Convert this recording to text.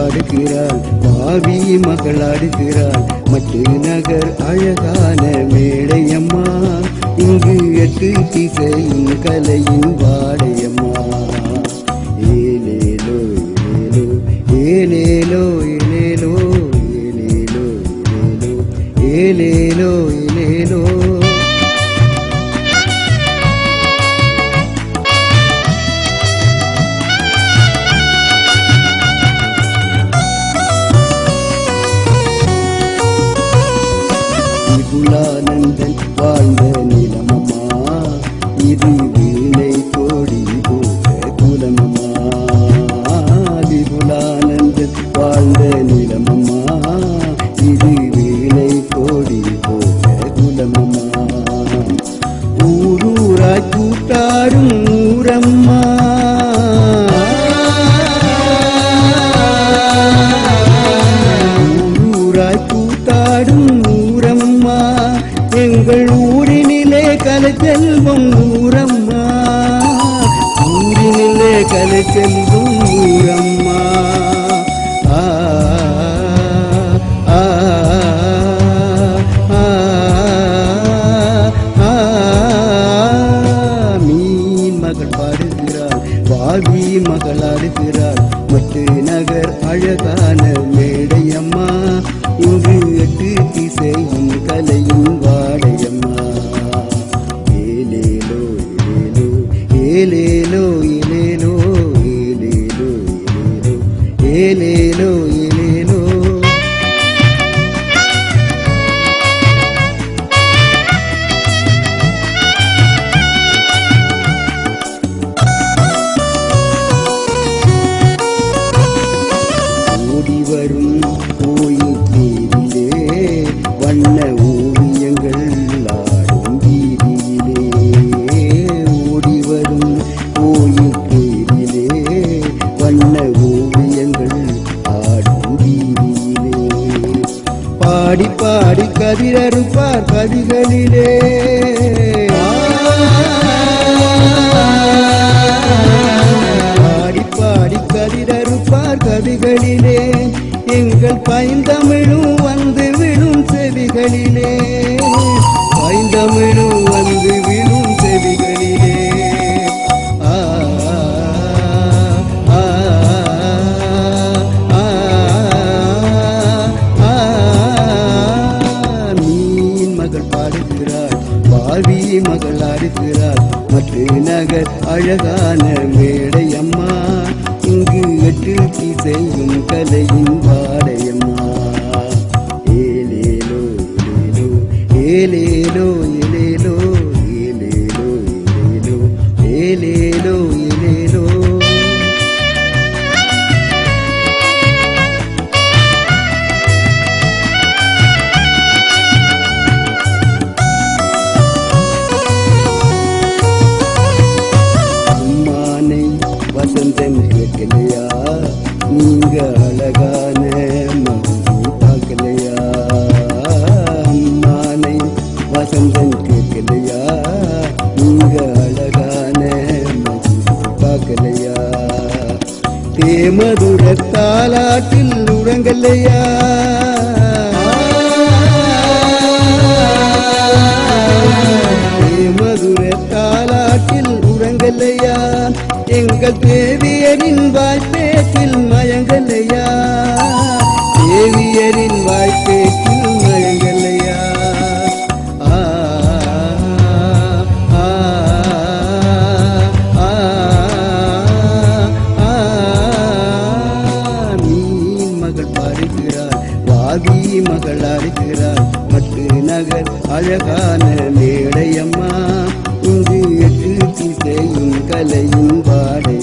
பாடுகிறாள், பாவி மகள் ஆடுகிறாள். மட்டு நகர் அழகான மேடையம்மா, இங்கு 8 திசையின் கலையின் வாடையம்மா. ஏலேலோ ஏலேலோ ஏலேலோ ஏலேலோ ஏலேலோ ஏலேலோ. விபுலானந்தன் வாழ்ந்த நிலமம்மா, இது வீணை கோடி போட்ட குலமம்மா. விபுலானந்தன் வாழ்ந்த நிலமம்மா, இது வீணை கோடி போட்ட குலமம்மா. ஊரூராய் கூட்டாடும் ஊரம்மா, ஊரூராய் கூட்டாடும் ஊரம்மா. எங்கள் ஊரினிலே கலை செல்வம் ஊரம்மா, ஊரினிலே கலை செல்வம் ஊரம்மா. ஆ ஆ ஆ மீன் மகள் பாடுகிறாள், பாவி மகள் ஆடுகிறாள். மட்டு நகர் அழகான மேடையம்மா, இங்கு 8 திசையின் கலையின் வாடையம்மா. ஏலேலோ ஏலேலோ ஏலேலோ ஏலேலோ ஏலேலோ ஏலேலோ. ஓடி வரும் கோயில் தேரிலே வண்ண ஓவியங்கள் ஆடும் வீதியிலே. ஓடி வரும் கோயில் தேரிலே வண்ண ஓவியங்கள் ஆடும் வீதியிலே. பாடி பாடி கதிரறுப்பார் கதிகளிலே, பாடி பாடி கதிரறுப்பார் கதிகளிலே. எங்கள் பைந்தமிழும் வந்து விழும் செவிகளிலே, பைந்தமிழும் வந்து விழும் செவிகளிலே. ஆ ஆ ஆ ஆ மீன் மகள் பாடுகிறாள், பாவி மகள் ஆடுகிறாள். மட்டு நகர் அழகான மேடையம்மா, இங்கு 8 திசையும் கலையின் வாடையம்மா. ஏலேலோ ஏலேலோ ஏலேலோ ஏலேலோ ஏலேலோ ஏலேலோ. அம்மானை வசந்தன் கேட்கலையா, நீங்க அழகான மகன் பார்க்கலையா. அம்மானை வசந்தன் கேட்கலையா, நீங்க அழகான மகன் பார்க்கலையா. தேமதுர தாலாட்டில் உறங்கலையா, தேமதுர தாலாட்டில் உறங்கலையா. எங்கள் தேவியரின் வாய்ப்பேட்டில் மயங்கலையா, தேவியரின் வாய்ப்பேட்டில் மயங்கலையா. ஆ ஆ ஆ ஆ மீன் மகள் பாடுகிறாள், பாவி மகள் ஆடுகிறாள். மட்டு நகர் அழகான மேடையம்மா, இங்கு 8 திசையும் கலையும் வாடை.